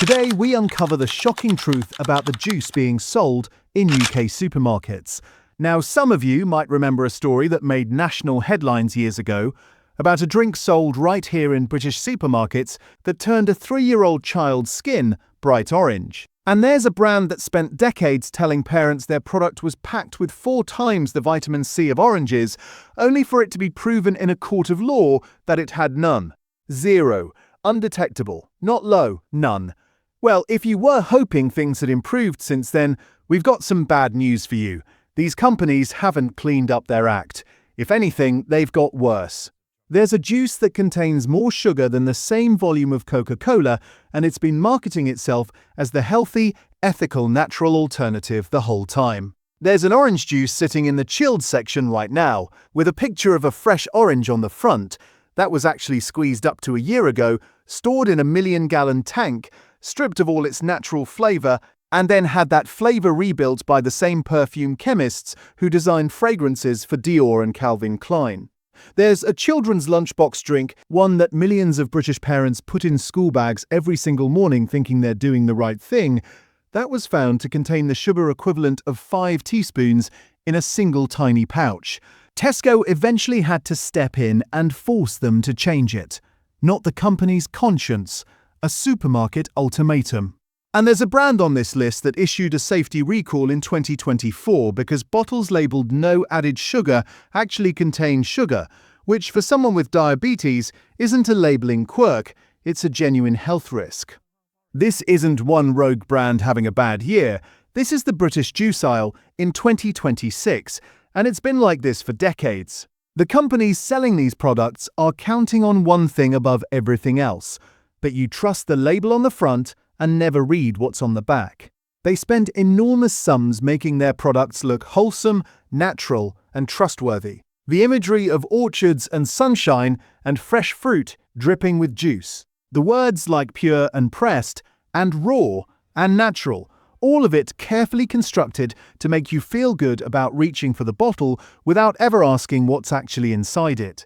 Today, we uncover the shocking truth about the juice being sold in UK supermarkets. Now, some of you might remember a story that made national headlines years ago about a drink sold right here in British supermarkets that turned a 3-year-old child's skin bright orange. And there's a brand that spent decades telling parents their product was packed with 4 times the vitamin C of oranges, only for it to be proven in a court of law that it had none. 0. Undetectable. Not low. None. Well, if you were hoping things had improved since then, we've got some bad news for you. These companies haven't cleaned up their act. If anything, they've got worse. There's a juice that contains more sugar than the same volume of Coca-Cola, and it's been marketing itself as the healthy, ethical, natural alternative the whole time. There's an orange juice sitting in the chilled section right now, with a picture of a fresh orange on the front. That was actually squeezed up to a year ago, stored in a 1-million-gallon tank, stripped of all its natural flavor, and then had that flavor rebuilt by the same perfume chemists who designed fragrances for Dior and Calvin Klein. There's a children's lunchbox drink, one that millions of British parents put in school bags every single morning thinking they're doing the right thing. That was found to contain the sugar equivalent of 5 teaspoons in a single tiny pouch. Tesco eventually had to step in and force them to change it. Not the company's conscience, a supermarket ultimatum. And there's a brand on this list that issued a safety recall in 2024 because bottles labelled no added sugar actually contain sugar, which for someone with diabetes isn't a labelling quirk, it's a genuine health risk. This isn't one rogue brand having a bad year. This is the British juice aisle in 2026, and it's been like this for decades. The companies selling these products are counting on one thing above everything else, but you trust the label on the front and never read what's on the back. They spend enormous sums making their products look wholesome, natural, and trustworthy. The imagery of orchards and sunshine and fresh fruit dripping with juice. The words like pure and pressed, and raw and natural, all of it carefully constructed to make you feel good about reaching for the bottle without ever asking what's actually inside it.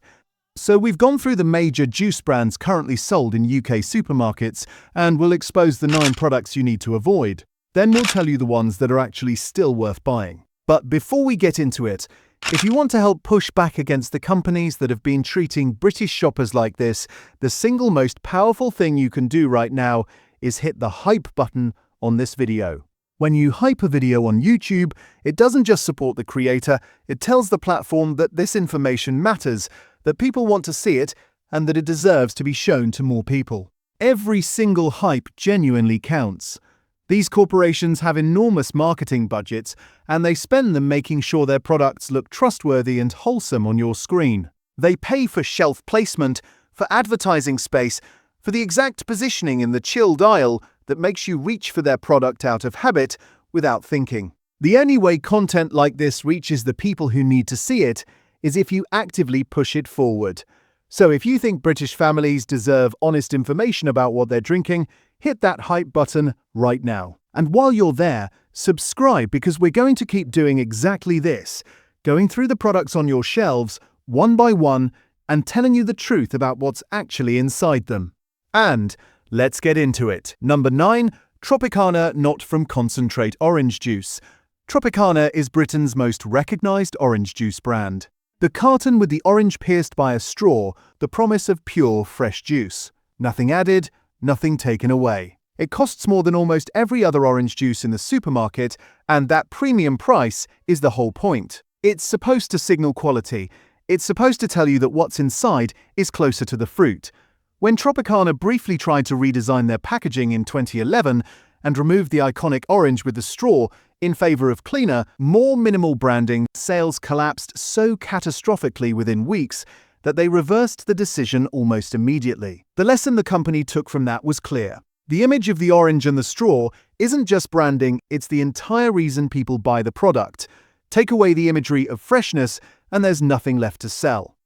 So we've gone through the major juice brands currently sold in UK supermarkets, and we'll expose the 9 products you need to avoid. Then we'll tell you the ones that are actually still worth buying. But before we get into it, if you want to help push back against the companies that have been treating British shoppers like this, the single most powerful thing you can do right now is hit the hype button on this video. When you hype a video on YouTube, it doesn't just support the creator, it tells the platform that this information matters, that people want to see it, and that it deserves to be shown to more people. Every single hype genuinely counts. These corporations have enormous marketing budgets, and they spend them making sure their products look trustworthy and wholesome on your screen. They pay for shelf placement, for advertising space, for the exact positioning in the chilled aisle that makes you reach for their product out of habit without thinking. The only way content like this reaches the people who need to see it is if you actively push it forward. So if you think British families deserve honest information about what they're drinking, hit that hype button right now. And while you're there, subscribe because we're going to keep doing exactly this, going through the products on your shelves one by one and telling you the truth about what's actually inside them. And let's get into it. Number 9. Tropicana Not From Concentrate Orange Juice. Tropicana is Britain's most recognised orange juice brand. The carton with the orange pierced by a straw, the promise of pure, fresh juice. Nothing added, nothing taken away. It costs more than almost every other orange juice in the supermarket, and that premium price is the whole point. It's supposed to signal quality. It's supposed to tell you that what's inside is closer to the fruit. When Tropicana briefly tried to redesign their packaging in 2011 and removed the iconic orange with the straw in favor of cleaner, more minimal branding, sales collapsed so catastrophically within weeks that they reversed the decision almost immediately. The lesson the company took from that was clear. The image of the orange and the straw isn't just branding, it's the entire reason people buy the product. Take away the imagery of freshness, and there's nothing left to sell.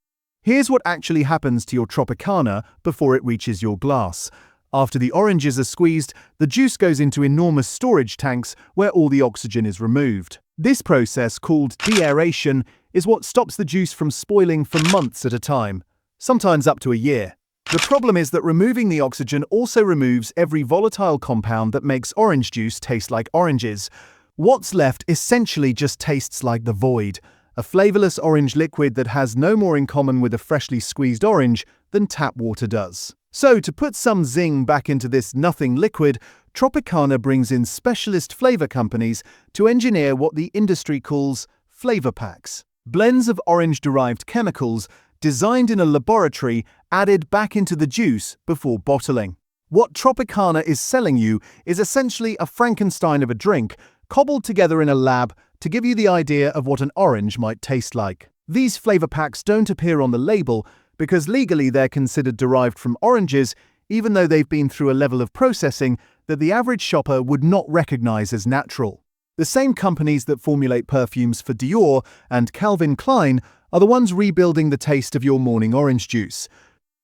Here's what actually happens to your Tropicana before it reaches your glass. After the oranges are squeezed, the juice goes into enormous storage tanks where all the oxygen is removed. This process, called deaeration, is what stops the juice from spoiling for months at a time, sometimes up to a year. The problem is that removing the oxygen also removes every volatile compound that makes orange juice taste like oranges. What's left essentially just tastes like the void, a flavorless orange liquid that has no more in common with a freshly squeezed orange than tap water does. So, to put some zing back into this nothing liquid, Tropicana brings in specialist flavor companies to engineer what the industry calls flavor packs. Blends of orange-derived chemicals designed in a laboratory added back into the juice before bottling. What Tropicana is selling you is essentially a Frankenstein of a drink cobbled together in a lab to give you the idea of what an orange might taste like. These flavor packs don't appear on the label because legally they're considered derived from oranges, even though they've been through a level of processing that the average shopper would not recognize as natural. The same companies that formulate perfumes for Dior and Calvin Klein are the ones rebuilding the taste of your morning orange juice.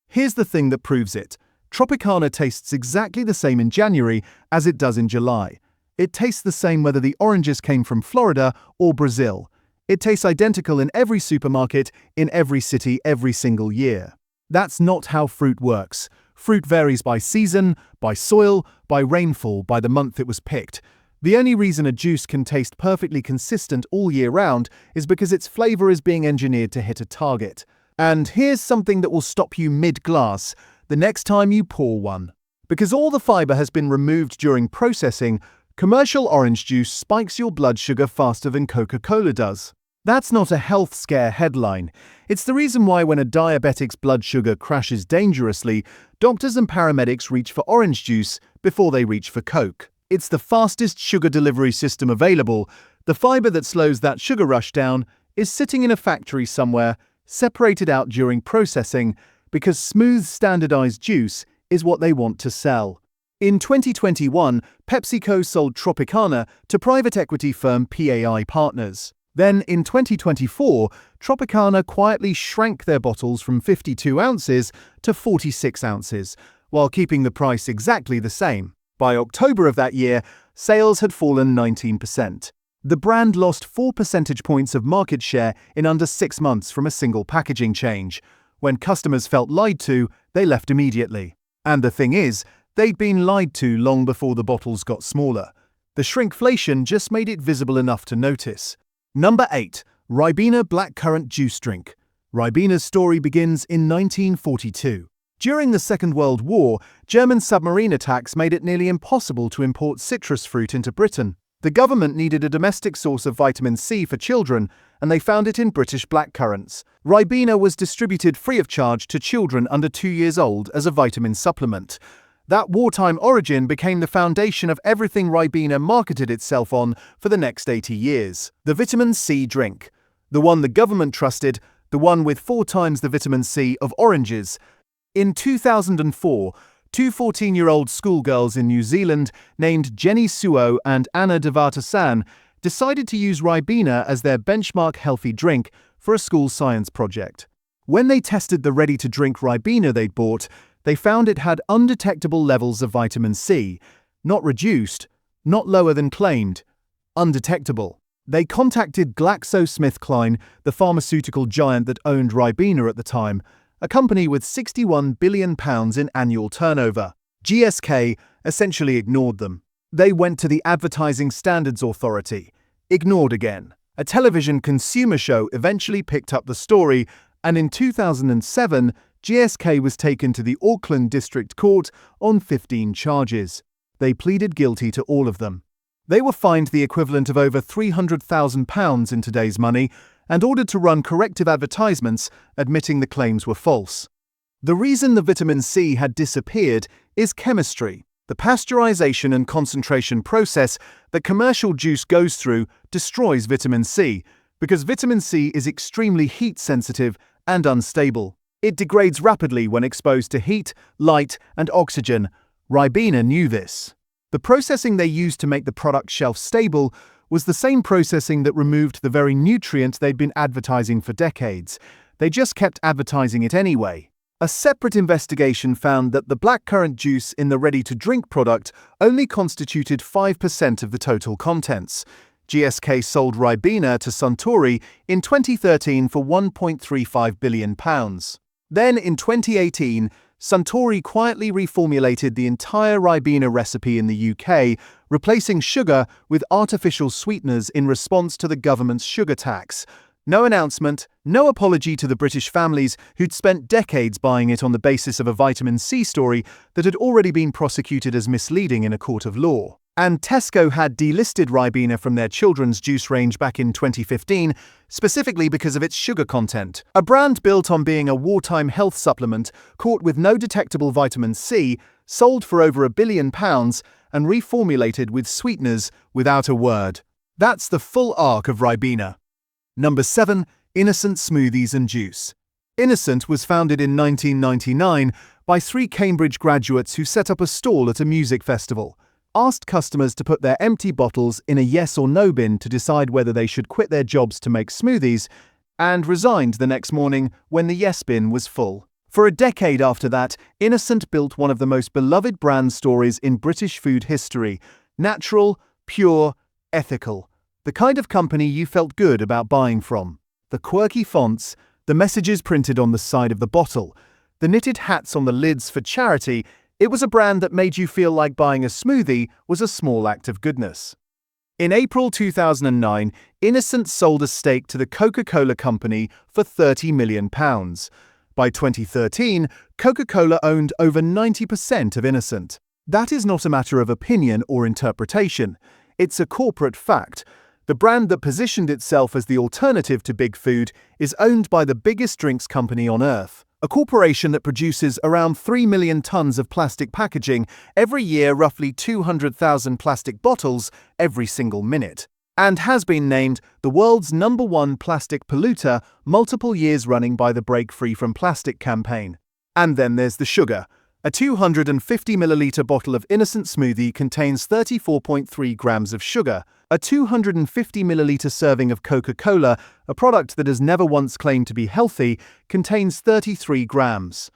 Here's the thing that proves it. Tropicana tastes exactly the same in January as it does in July. It tastes the same whether the oranges came from Florida or Brazil. It tastes identical in every supermarket, in every city, every single year. That's not how fruit works. Fruit varies by season, by soil, by rainfall, by the month it was picked. The only reason a juice can taste perfectly consistent all year round is because its flavor is being engineered to hit a target. And here's something that will stop you mid-glass the next time you pour one. Because all the fiber has been removed during processing, commercial orange juice spikes your blood sugar faster than Coca-Cola does. That's not a health scare headline. It's the reason why when a diabetic's blood sugar crashes dangerously, doctors and paramedics reach for orange juice before they reach for Coke. It's the fastest sugar delivery system available. The fiber that slows that sugar rush down is sitting in a factory somewhere, separated out during processing, because smooth standardized juice is what they want to sell. In 2021, PepsiCo sold Tropicana to private equity firm PAI Partners. Then, in 2024, Tropicana quietly shrank their bottles from 52 ounces to 46 ounces, while keeping the price exactly the same. By October of that year, sales had fallen 19%. The brand lost 4 percentage points of market share in under 6 months from a single packaging change. When customers felt lied to, they left immediately. And the thing is, they'd been lied to long before the bottles got smaller. The shrinkflation just made it visible enough to notice. Number 8. Ribena Blackcurrant Juice Drink. Ribena's story begins in 1942. During the Second World War, German submarine attacks made it nearly impossible to import citrus fruit into Britain. The government needed a domestic source of vitamin C for children, and they found it in British blackcurrants. Ribena was distributed free of charge to children under 2 years old as a vitamin supplement. That wartime origin became the foundation of everything Ribena marketed itself on for the next 80 years. The vitamin C drink. The one the government trusted, the one with 4 times the vitamin C of oranges. In 2004, 2 14-year-old schoolgirls in New Zealand named Jenny Suo and Anna Devata-san decided to use Ribena as their benchmark healthy drink for a school science project. When they tested the ready-to-drink Ribena they'd bought, they found it had undetectable levels of vitamin C, not reduced, not lower than claimed, undetectable. They contacted GlaxoSmithKline, the pharmaceutical giant that owned Ribena at the time, a company with £61 billion in annual turnover. GSK essentially ignored them. They went to the Advertising Standards Authority. Ignored again. A television consumer show eventually picked up the story, and in 2007, GSK was taken to the Auckland District Court on 15 charges. They pleaded guilty to all of them. They were fined the equivalent of over £300,000 in today's money and ordered to run corrective advertisements admitting the claims were false. The reason the vitamin C had disappeared is chemistry. The pasteurization and concentration process that commercial juice goes through destroys vitamin C because vitamin C is extremely heat-sensitive and unstable. It degrades rapidly when exposed to heat, light, and oxygen. Ribena knew this. The processing they used to make the product shelf-stable was the same processing that removed the very nutrient they'd been advertising for decades. They just kept advertising it anyway. A separate investigation found that the blackcurrant juice in the ready-to-drink product only constituted 5% of the total contents. GSK sold Ribena to Suntory in 2013 for £1.35 billion. Then, in 2018, Suntory quietly reformulated the entire Ribena recipe in the UK, replacing sugar with artificial sweeteners in response to the government's sugar tax. No announcement, no apology to the British families who'd spent decades buying it on the basis of a vitamin C story that had already been prosecuted as misleading in a court of law. And Tesco had delisted Ribena from their children's juice range back in 2015, specifically because of its sugar content. A brand built on being a wartime health supplement, caught with no detectable vitamin C, sold for over £1 billion, and reformulated with sweeteners without a word. That's the full arc of Ribena. Number 7. Innocent Smoothies and Juice. Innocent was founded in 1999 by 3 Cambridge graduates who set up a stall at a music festival, asked customers to put their empty bottles in a yes or no bin to decide whether they should quit their jobs to make smoothies, and resigned the next morning when the yes bin was full. For a decade after that, Innocent built one of the most beloved brand stories in British food history: natural, pure, ethical. The kind of company you felt good about buying from. The quirky fonts, the messages printed on the side of the bottle, the knitted hats on the lids for charity. It was a brand that made you feel like buying a smoothie was a small act of goodness. In April 2009, Innocent sold a stake to the Coca-Cola Company for £30 million. By 2013, Coca-Cola owned over 90% of Innocent. That is not a matter of opinion or interpretation. It's a corporate fact. The brand that positioned itself as the alternative to big food is owned by the biggest drinks company on earth, a corporation that produces around 3 million tons of plastic packaging every year, roughly 200,000 plastic bottles every single minute, and has been named the world's #1 plastic polluter multiple years running by the Break Free from Plastic campaign. And then there's the sugar. A 250 milliliter bottle of Innocent Smoothie contains 34.3 grams of sugar. A 250 milliliter serving of Coca-Cola, a product that has never once claimed to be healthy, contains 33 grams.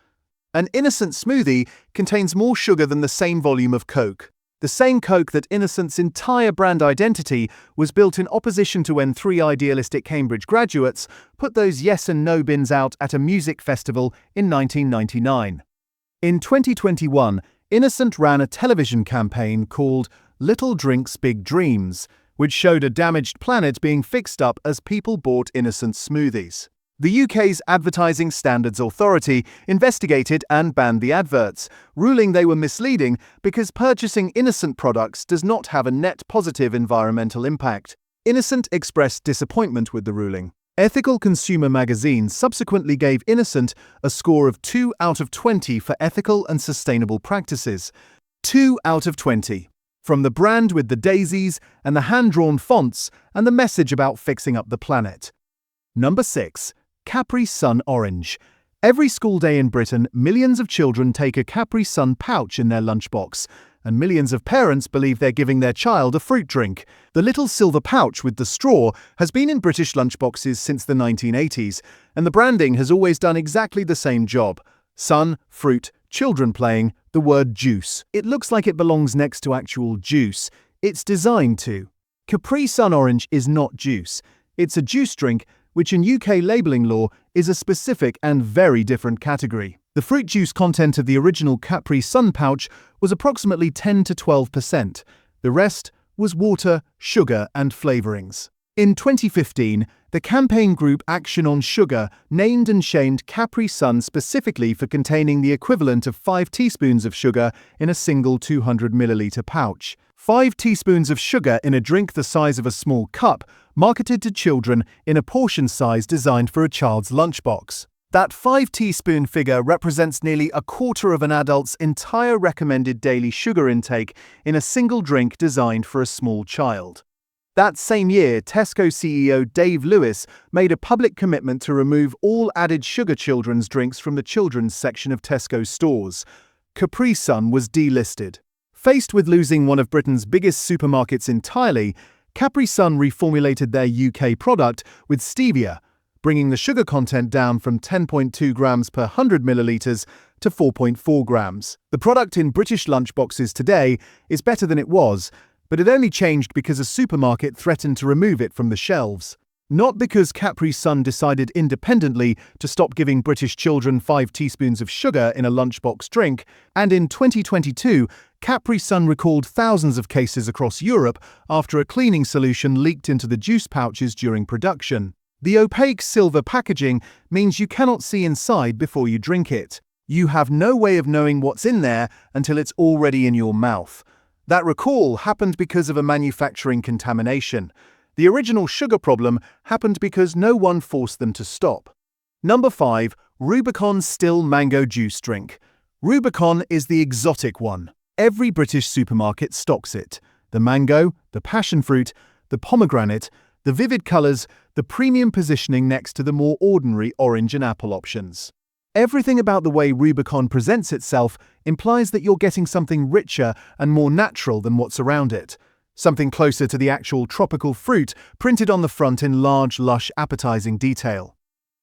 An Innocent Smoothie contains more sugar than the same volume of Coke. The same Coke that Innocent's entire brand identity was built in opposition to when 3 idealistic Cambridge graduates put those yes and no bins out at a music festival in 1999. In 2021, Innocent ran a television campaign called Little Drinks Big Dreams, which showed a damaged planet being fixed up as people bought Innocent smoothies. The UK's Advertising Standards Authority investigated and banned the adverts, ruling they were misleading because purchasing Innocent products does not have a net positive environmental impact. Innocent expressed disappointment with the ruling. Ethical Consumer magazine subsequently gave Innocent a score of 2 out of 20 for ethical and sustainable practices. 2 out of 20. From the brand with the daisies and the hand-drawn fonts and the message about fixing up the planet. Number 6. Capri Sun Orange. Every school day in Britain, millions of children take a Capri Sun pouch in their lunchbox, and millions of parents believe they're giving their child a fruit drink. The little silver pouch with the straw has been in British lunchboxes since the 1980s, and the branding has always done exactly the same job. Sun, fruit, children playing, the word juice. It looks like it belongs next to actual juice. It's designed to. Capri Sun Orange is not juice. It's a juice drink, which in UK labelling law is a specific and very different category. The fruit juice content of the original Capri Sun pouch was approximately 10 to 12%. The rest was water, sugar, and flavourings. In 2015, the campaign group Action on Sugar named and shamed Capri Sun specifically for containing the equivalent of 5 teaspoons of sugar in a single 200 milliliter pouch. 5 teaspoons of sugar in a drink the size of a small cup, marketed to children in a portion size designed for a child's lunchbox. That 5 teaspoon figure represents nearly a quarter of an adult's entire recommended daily sugar intake in a single drink designed for a small child. That same year, Tesco CEO Dave Lewis made a public commitment to remove all added sugar children's drinks from the children's section of Tesco stores. Capri Sun was delisted. Faced with losing one of Britain's biggest supermarkets entirely, Capri Sun reformulated their UK product with stevia, bringing the sugar content down from 10.2 grams per 100 millilitres to 4.4 grams. The product in British lunchboxes today is better than it was, but it only changed because a supermarket threatened to remove it from the shelves. Not because Capri Sun decided independently to stop giving British children 5 teaspoons of sugar in a lunchbox drink, and in 2022, Capri Sun recalled thousands of cases across Europe after a cleaning solution leaked into the juice pouches during production. The opaque silver packaging means you cannot see inside before you drink it. You have no way of knowing what's in there until it's already in your mouth. That recall happened because of a manufacturing contamination. The original sugar problem happened because no one forced them to stop. Number 5. Rubicon Still Mango Juice Drink. Rubicon is the exotic one. Every British supermarket stocks it. The mango, the passion fruit, the pomegranate, the vivid colours, the premium positioning next to the more ordinary orange and apple options. Everything about the way Rubicon presents itself implies that you're getting something richer and more natural than what's around it. Something closer to the actual tropical fruit printed on the front in large, lush, appetizing detail.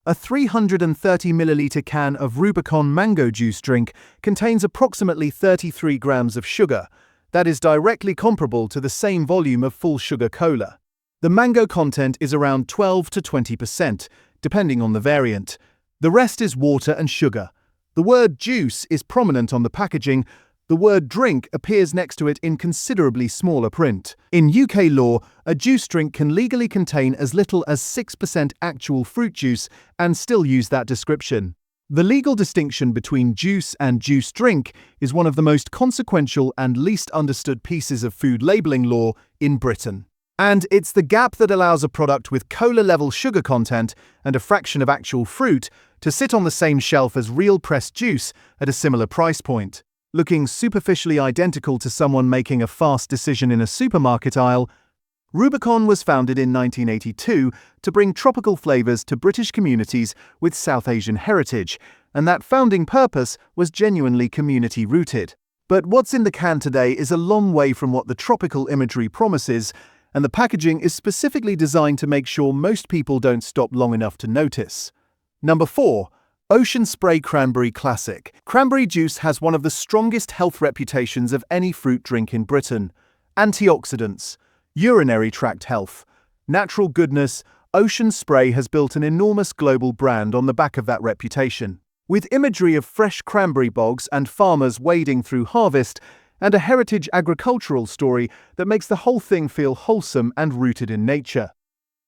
A 330ml can of Rubicon mango juice drink contains approximately 33 grams of sugar. That is directly comparable to the same volume of full sugar cola. The mango content is around 12 to 20%, depending on the variant. The rest is water and sugar. The word juice is prominent on the packaging. The word drink appears next to it in considerably smaller print. In UK law, a juice drink can legally contain as little as 6% actual fruit juice and still use that description. The legal distinction between juice and juice drink is one of the most consequential and least understood pieces of food labelling law in Britain. And it's the gap that allows a product with cola-level sugar content and a fraction of actual fruit to sit on the same shelf as real pressed juice at a similar price point. Looking superficially identical to someone making a fast decision in a supermarket aisle, Rubicon was founded in 1982 to bring tropical flavors to British communities with South Asian heritage, and that founding purpose was genuinely community-rooted. But what's in the can today is a long way from what the tropical imagery promises, and the packaging is specifically designed to make sure most people don't stop long enough to notice. Number 4. Ocean Spray Cranberry Classic. Cranberry juice has one of the strongest health reputations of any fruit drink in Britain. Antioxidants, urinary tract health, natural goodness. Ocean Spray has built an enormous global brand on the back of that reputation. With imagery of fresh cranberry bogs and farmers wading through harvest, and a heritage agricultural story that makes the whole thing feel wholesome and rooted in nature.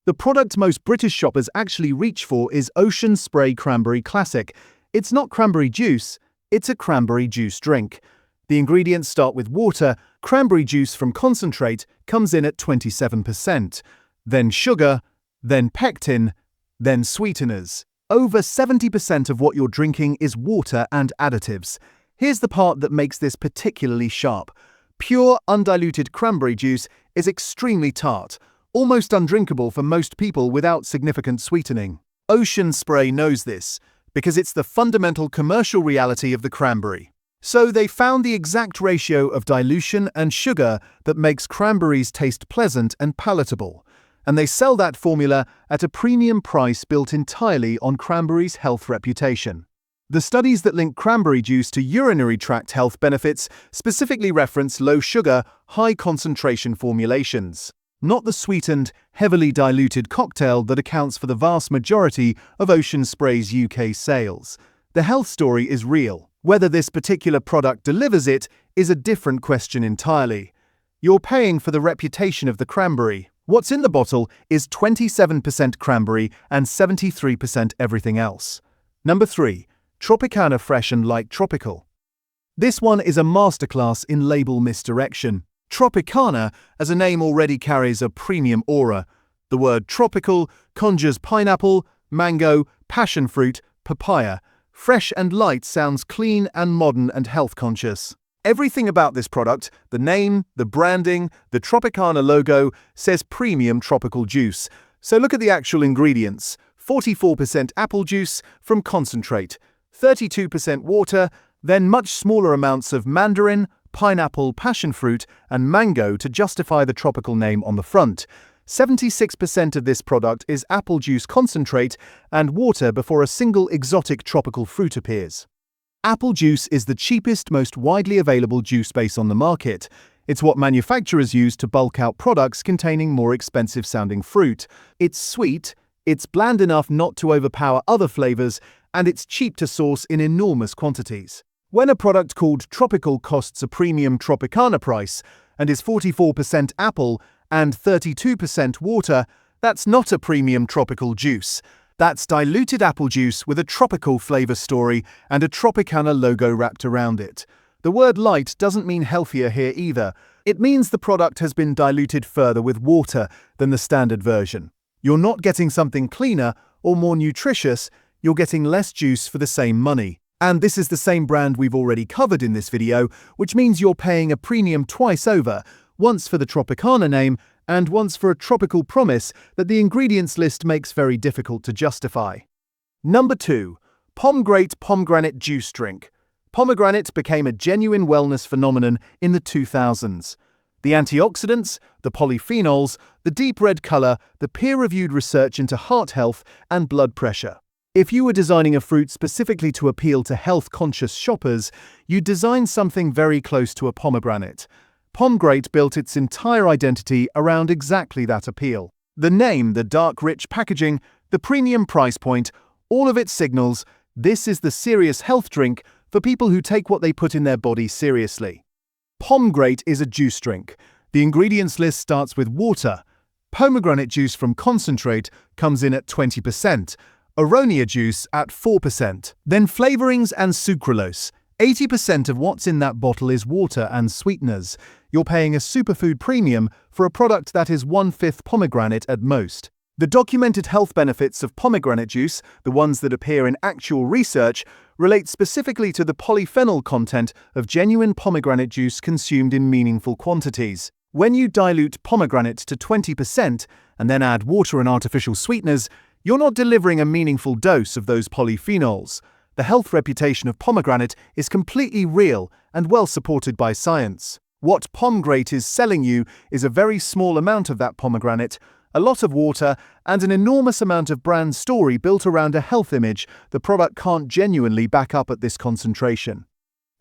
The product most British shoppers actually reach for is Ocean Spray Cranberry Classic. It's not cranberry juice, it's a cranberry juice drink. The ingredients start with water. Cranberry juice from concentrate comes in at 27%, then sugar, then pectin, then sweeteners. Over 70% of what you're drinking is water and additives. Here's the part that makes this particularly sharp. Pure, undiluted cranberry juice is extremely tart, almost undrinkable for most people without significant sweetening. Ocean Spray knows this, because it's the fundamental commercial reality of the cranberry. So they found the exact ratio of dilution and sugar that makes cranberries taste pleasant and palatable, and they sell that formula at a premium price built entirely on cranberries' health reputation. The studies that link cranberry juice to urinary tract health benefits specifically reference low-sugar, high-concentration formulations, not the sweetened, heavily diluted cocktail that accounts for the vast majority of Ocean Spray's UK sales. The health story is real. Whether this particular product delivers it is a different question entirely. You're paying for the reputation of the cranberry. What's in the bottle is 27% cranberry and 73% everything else. Number 3. Tropicana Fresh and Light Tropical. This one is a masterclass in label misdirection. Tropicana, as a name, already carries a premium aura. The word tropical conjures pineapple, mango, passion fruit, papaya. Fresh and light sounds clean and modern and health-conscious. Everything about this product, the name, the branding, the Tropicana logo, says premium tropical juice. So look at the actual ingredients. 44% apple juice from concentrate, 32% water, then much smaller amounts of mandarin, pineapple, passion fruit, and mango to justify the tropical name on the front. 76% of this product is apple juice concentrate and water before a single exotic tropical fruit appears. Apple juice is the cheapest, most widely available juice base on the market. It's what manufacturers use to bulk out products containing more expensive-sounding fruit. It's sweet, it's bland enough not to overpower other flavors, and it's cheap to source in enormous quantities. When a product called Tropical costs a premium Tropicana price and is 44% apple and 32% water, that's not a premium tropical juice. That's diluted apple juice with a tropical flavor story and a Tropicana logo wrapped around it. The word light doesn't mean healthier here either. It means the product has been diluted further with water than the standard version. You're not getting something cleaner or more nutritious, you're getting less juice for the same money. And this is the same brand we've already covered in this video, which means you're paying a premium twice over, once for the Tropicana name and once for a tropical promise that the ingredients list makes very difficult to justify. Number 2. Pomegrate Pomegranate Juice Drink. Pomegranate became a genuine wellness phenomenon in the 2000s. The antioxidants, the polyphenols, the deep red color, the peer-reviewed research into heart health and blood pressure. If you were designing a fruit specifically to appeal to health-conscious shoppers, you'd design something very close to a pomegranate. Pomegrate built its entire identity around exactly that appeal. The name, the dark, rich packaging, the premium price point, all of it signals this is the serious health drink for people who take what they put in their body seriously. Pomegrate is a juice drink. The ingredients list starts with water. Pomegranate juice from concentrate comes in at 20%. Aronia juice at 4%. Then flavorings and sucralose. 80% of what's in that bottle is water and sweeteners. You're paying a superfood premium for a product that is 1/5 pomegranate at most. The documented health benefits of pomegranate juice, the ones that appear in actual research, relate specifically to the polyphenol content of genuine pomegranate juice consumed in meaningful quantities. When you dilute pomegranate to 20% and then add water and artificial sweeteners, you're not delivering a meaningful dose of those polyphenols. The health reputation of pomegranate is completely real and well supported by science. What Pomegrate is selling you is a very small amount of that pomegranate, a lot of water, and an enormous amount of brand story built around a health image the product can't genuinely back up at this concentration.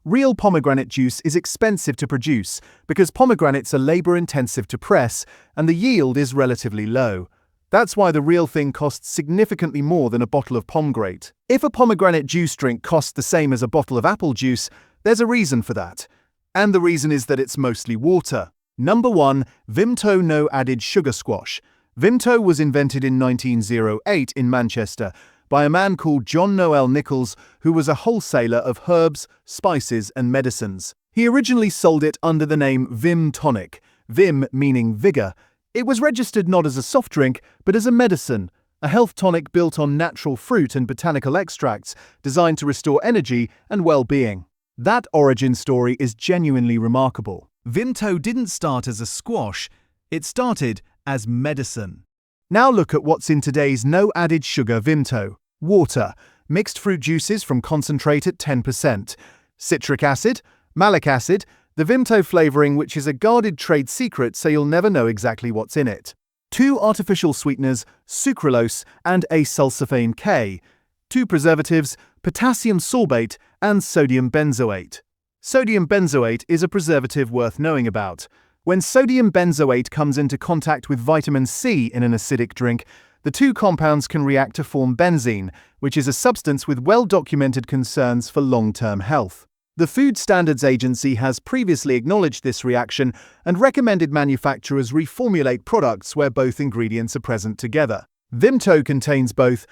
Real pomegranate juice is expensive to produce because pomegranates are labor-intensive to press and the yield is relatively low. That's why the real thing costs significantly more than a bottle of Pomegrate. If a pomegranate juice drink costs the same as a bottle of apple juice, there's a reason for that. And the reason is that it's mostly water. Number 1. Vimto No Added Sugar Squash. Vimto was invented in 1908 in Manchester by a man called John Noel Nichols, who was a wholesaler of herbs, spices, and medicines. He originally sold it under the name Vim Tonic, Vim meaning vigor. It was registered not as a soft drink, but as a medicine, a health tonic built on natural fruit and botanical extracts designed to restore energy and well-being. That origin story is genuinely remarkable. Vimto didn't start as a squash, it started as medicine. Now look at what's in today's no added sugar Vimto. Water, mixed fruit juices from concentrate at 10%, citric acid, malic acid, the Vimto flavoring, which is a guarded trade secret so you'll never know exactly what's in it. 2 artificial sweeteners, sucralose and acesulfame K. 2 preservatives, potassium sorbate and sodium benzoate. Sodium benzoate is a preservative worth knowing about. When sodium benzoate comes into contact with vitamin C in an acidic drink, the 2 compounds can react to form benzene, which is a substance with well-documented concerns for long-term health. The Food Standards Agency has previously acknowledged this reaction and recommended manufacturers reformulate products where both ingredients are present together. Vimto contains both.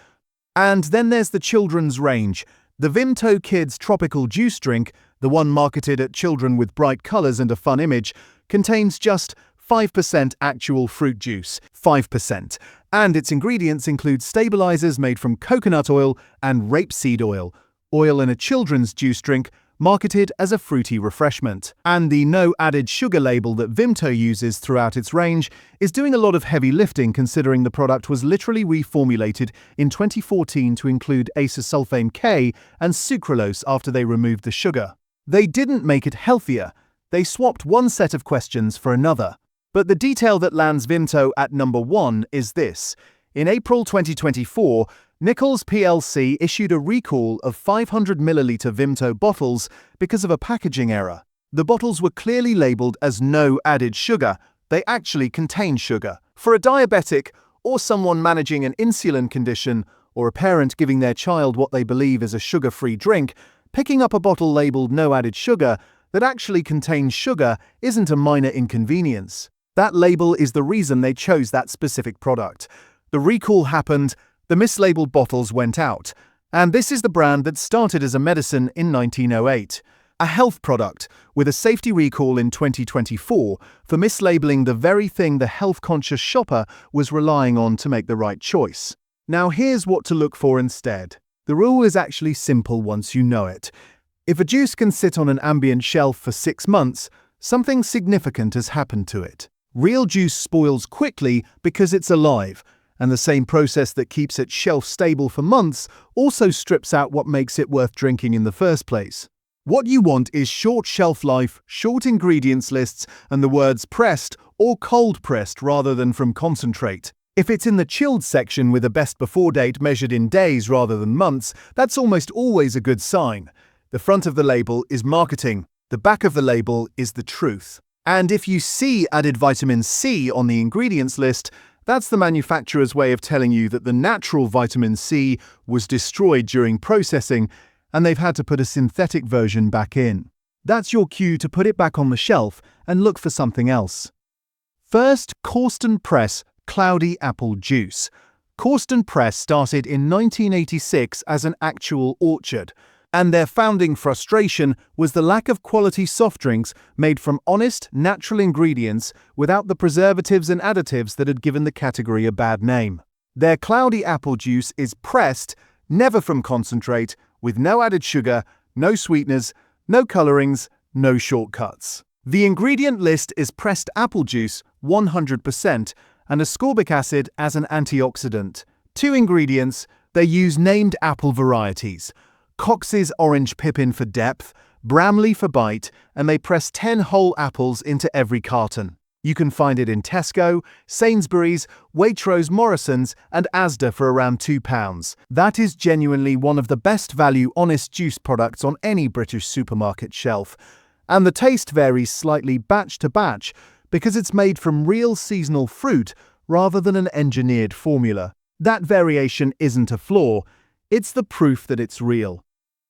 And then there's the children's range. The Vimto Kids Tropical Juice Drink, the one marketed at children with bright colors and a fun image, contains just 5% actual fruit juice, 5%, and its ingredients include stabilizers made from coconut oil and rapeseed oil, oil in a children's juice drink, marketed as a fruity refreshment. And the no added sugar label that Vimto uses throughout its range is doing a lot of heavy lifting considering the product was literally reformulated in 2014 to include acesulfame K and sucralose after they removed the sugar. They didn't make it healthier, they swapped one set of questions for another. But the detail that lands Vimto at number 1 is this. In April 2024, Nichols plc issued a recall of 500 milliliter Vimto bottles because of a packaging error. The bottles were clearly labeled as no added sugar. They actually contain sugar. For a diabetic, or someone managing an insulin condition, or a parent giving their child what they believe is a sugar-free drink, picking up a bottle labeled no added sugar that actually contains sugar isn't a minor inconvenience. That label is the reason they chose that specific product. The recall happened, the mislabeled bottles went out, and this is the brand that started as a medicine in 1908. A health product, with a safety recall in 2024 for mislabeling the very thing the health-conscious shopper was relying on to make the right choice. Now here's what to look for instead. The rule is actually simple once you know it. If a juice can sit on an ambient shelf for 6 months, something significant has happened to it. Real juice spoils quickly because it's alive, and the same process that keeps it shelf-stable for months also strips out what makes it worth drinking in the first place. What you want is short shelf life, short ingredients lists, and the words pressed or cold pressed rather than from concentrate. If it's in the chilled section with a best before date measured in days rather than months, that's almost always a good sign. The front of the label is marketing, the back of the label is the truth. And if you see added vitamin C on the ingredients list, that's the manufacturer's way of telling you that the natural vitamin C was destroyed during processing and they've had to put a synthetic version back in. That's your cue to put it back on the shelf and look for something else. First, Corsten Press Cloudy Apple Juice. Corsten Press started in 1986 as an actual orchard, and their founding frustration was the lack of quality soft drinks made from honest, natural ingredients without the preservatives and additives that had given the category a bad name. Their cloudy apple juice is pressed, never from concentrate, with no added sugar, no sweeteners, no colorings, no shortcuts. The ingredient list is pressed apple juice, 100%, and ascorbic acid as an antioxidant. 2 ingredients, they use named apple varieties. Cox's Orange Pippin for depth, Bramley for bite, and they press 10 whole apples into every carton. You can find it in Tesco, Sainsbury's, Waitrose, Morrison's, and Asda for around £2. That is genuinely one of the best value honest juice products on any British supermarket shelf. And the taste varies slightly batch to batch because it's made from real seasonal fruit rather than an engineered formula. That variation isn't a flaw, it's the proof that it's real.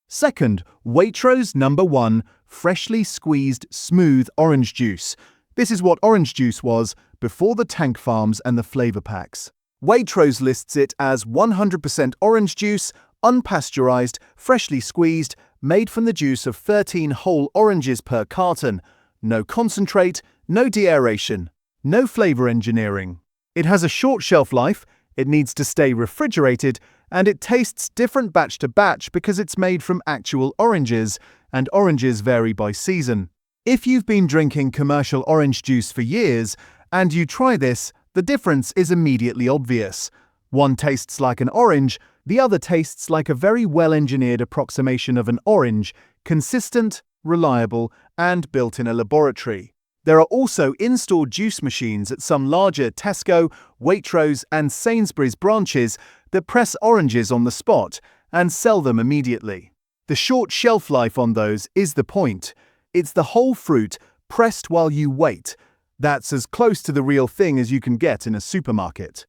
Second, Waitrose No. 1 Freshly Squeezed Smooth Orange Juice. This is what orange juice was before the tank farms and the flavor packs. Waitrose lists it as 100% orange juice, unpasteurized, freshly squeezed, made from the juice of 13 whole oranges per carton. No concentrate, no deaeration, no flavor engineering. It has a short shelf life, it needs to stay refrigerated, and it tastes different batch to batch because it's made from actual oranges, and oranges vary by season. If you've been drinking commercial orange juice for years, and you try this, the difference is immediately obvious. One tastes like an orange, the other tastes like a very well-engineered approximation of an orange, consistent, reliable, and built in a laboratory. There are also in-store juice machines at some larger Tesco, Waitrose, and Sainsbury's branches that press oranges on the spot and sell them immediately. The short shelf life on those is the point. It's the whole fruit pressed while you wait. That's as close to the real thing as you can get in a supermarket.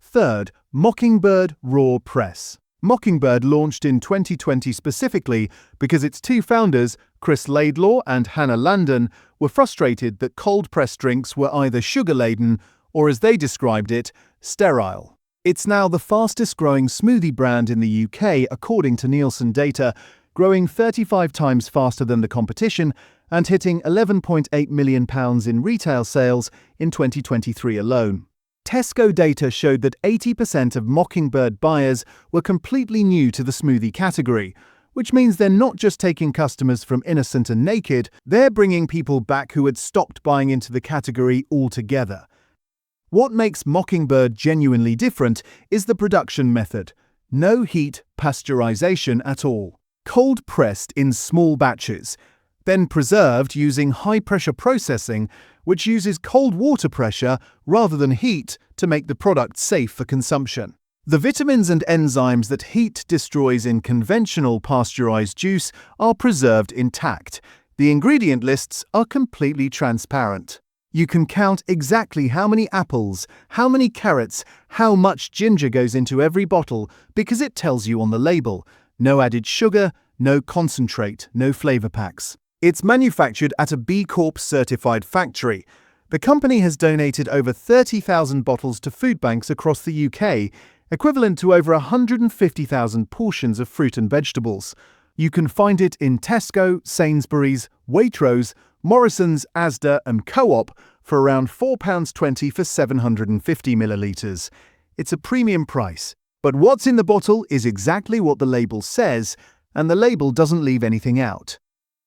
Third, Mockingbird Raw Press. Mockingbird launched in 2020 specifically because its 2 founders, Chris Laidlaw and Hannah Landon, were frustrated that cold-pressed drinks were either sugar-laden or, as they described it, sterile. It's now the fastest-growing smoothie brand in the UK according to Nielsen data, growing 35 times faster than the competition and hitting £11.8 million in retail sales in 2023 alone. Tesco data showed that 80% of Mockingbird buyers were completely new to the smoothie category, which means they're not just taking customers from Innocent and Naked, they're bringing people back who had stopped buying into the category altogether. What makes Mockingbird genuinely different is the production method. No heat pasteurization at all. Cold pressed in small batches, then preserved using high-pressure processing, which uses cold water pressure rather than heat to make the product safe for consumption. The vitamins and enzymes that heat destroys in conventional pasteurized juice are preserved intact, The ingredient lists are completely transparent. You can count exactly how many apples, how many carrots, how much ginger goes into every bottle because it tells you on the label. No added sugar, no concentrate, no flavor packs. It's manufactured at a B Corp certified factory. The company has donated over 30,000 bottles to food banks across the UK, equivalent to over 150,000 portions of fruit and vegetables. You can find it in Tesco, Sainsbury's, Waitrose, Morrison's, Asda and Co-op for around £4.20 for 750 millilitres. It's a premium price. But what's in the bottle is exactly what the label says, and the label doesn't leave anything out.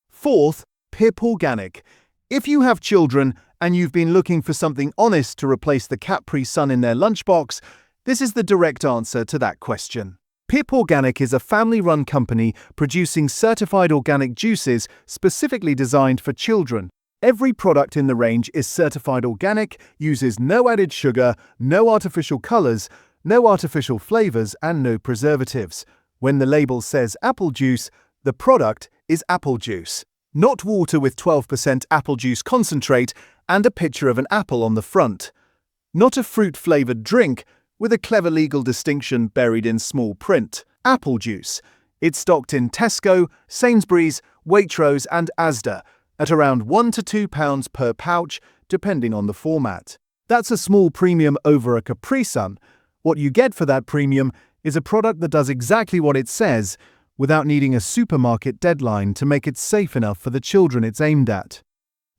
Fourth, Pip Organic. If you have children and you've been looking for something honest to replace the Capri Sun in their lunchbox, this is the direct answer to that question. Pip Organic is a family-run company producing certified organic juices specifically designed for children. Every product in the range is certified organic, uses no added sugar, no artificial colors, no artificial flavors, and no preservatives. When the label says apple juice, the product is apple juice, not water with 12% apple juice concentrate and a picture of an apple on the front. Not a fruit-flavored drink with a clever legal distinction buried in small print. Apple juice. It's stocked in Tesco, Sainsbury's, Waitrose and Asda at around £1 to £2 per pouch, depending on the format. That's a small premium over a Capri Sun. What you get for that premium is a product that does exactly what it says, without needing a supermarket deadline to make it safe enough for the children it's aimed at.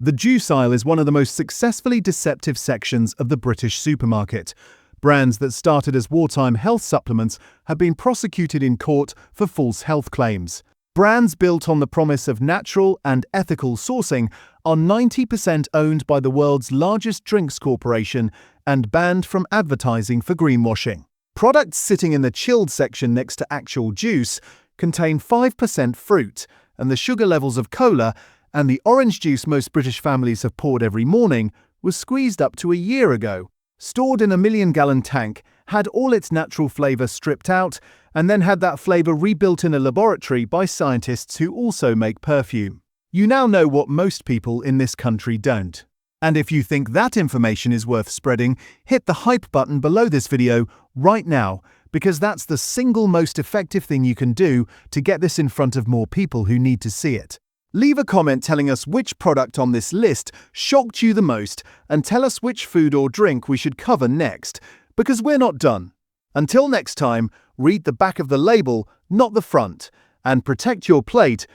The juice aisle is one of the most successfully deceptive sections of the British supermarket. Brands that started as wartime health supplements have been prosecuted in court for false health claims. Brands built on the promise of natural and ethical sourcing are 90% owned by the world's largest drinks corporation and banned from advertising for greenwashing. Products sitting in the chilled section next to actual juice contain 5% fruit, and the sugar levels of cola and the orange juice most British families have poured every morning was squeezed up to a year ago. Stored in a 1,000,000-gallon tank, had all its natural flavour stripped out, and then had that flavour rebuilt in a laboratory by scientists who also make perfume. You now know what most people in this country don't. And if you think that information is worth spreading, hit the hype button below this video right now, because that's the single most effective thing you can do to get this in front of more people who need to see it. Leave a comment telling us which product on this list shocked you the most, and tell us which food or drink we should cover next, because we're not done. Until next time, read the back of the label, not the front, and protect your plate